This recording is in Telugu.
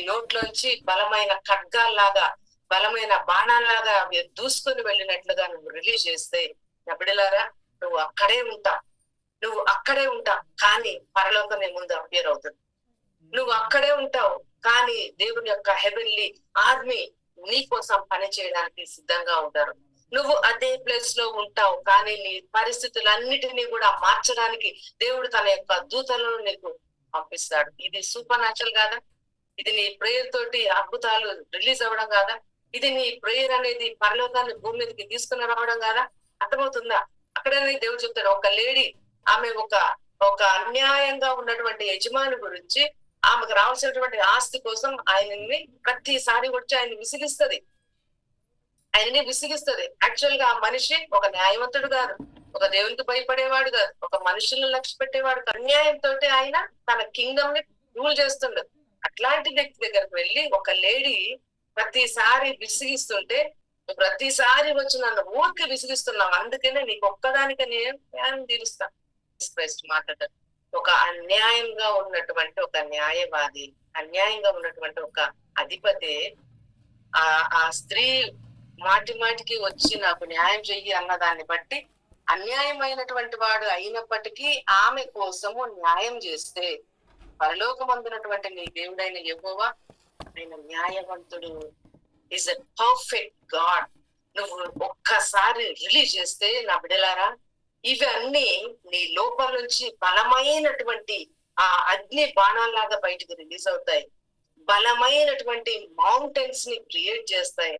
నోట్లోంచి బలమైన ఖడ్గాల్లాగా, బలమైన బాణాల్లాగా అవి దూసుకొని వెళ్ళినట్లుగా నువ్వు రిలీజ్ చేస్తే, నా బిడ్డలారా, నువ్వు అక్కడే ఉంటావు. నువ్వు అక్కడే ఉంటావు, కానీ పరలోకం నీ ముందు అపియర్ అవుతుంది. నువ్వు అక్కడే ఉంటావు, కానీ దేవుని యొక్క హెవెన్లీ ఆర్మీ నీ కోసం పని చేయడానికి సిద్ధంగా ఉంటారు. నువ్వు అదే ప్లేస్ లో ఉంటావు, కానీ నీ పరిస్థితులన్నిటినీ కూడా మార్చడానికి దేవుడు తన యొక్క దూతలను నీకు పంపిస్తాడు. ఇది సూపర్ న్యాచురల్ కాదా? ఇది నీ ప్రేయర్ తోటి అద్భుతాలు రిలీజ్ అవ్వడం కాదా? ఇది నీ ప్రేయర్ అనేది పరలోకాన్ని భూమి మీదకి తీసుకుని రావడం కాదా? అర్థమవుతుందా? అక్కడనే దేవుడు చెప్తాడు, ఒక లేడీ, ఆమె ఒక అన్యాయంగా ఉన్నటువంటి యజమాని గురించి, ఆమెకు రావాల్సినటువంటి ఆస్తి కోసం ఆయనని ప్రతిసారి వచ్చి ఆయనని విసిగిస్తుంది. యాక్చువల్ గా ఆ మనిషి ఒక న్యాయవంతుడు కాదు, ఒక దేవునికి భయపడేవాడు కాదు, ఒక మనుషులను లక్ష్య పెట్టేవాడు కాదు. అన్యాయంతో ఆయన తన కింగ్డమ్ ని రూల్ చేస్తుండదు. అట్లాంటి వ్యక్తి దగ్గరకు వెళ్ళి ఒక లేడీ ప్రతిసారి విసిగిస్తుంటే, ప్రతిసారి వచ్చి నన్ను ఊరికి విసిగిస్తున్నావు, అందుకనే నీకు ఒక్కదానికి నేను న్యాయం తీరుస్తాను మాట్లాడారు. ఒక అన్యాయంగా ఉన్నటువంటి ఒక న్యాయవాది, అన్యాయంగా ఉన్నటువంటి ఒక అధిపతి ఆ స్త్రీ మాటి మాటికి వచ్చి నాకు న్యాయం చెయ్యి అన్నదాన్ని బట్టి, అన్యాయమైనటువంటి వాడు అయినప్పటికీ ఆమె కోసము న్యాయం చేస్తే, పరలోకమందునటువంటి నీ దేవుడైన యెహోవా ఆయన న్యాయవంతుడు, ఈజ్ ఎ పర్ఫెక్ట్ గాడ్. నువ్వు ఒక్కసారి రిలీజ్ చేస్తే, నా బిడ్డలారా, ఇవన్నీ నీ లోపల నుంచి బలమైనటువంటి ఆ అగ్ని బాణాల్లాగా బయటకు రిలీజ్ అవుతాయి. బలమైనటువంటి మౌంటైన్స్ ని క్రియేట్ చేస్తాయి.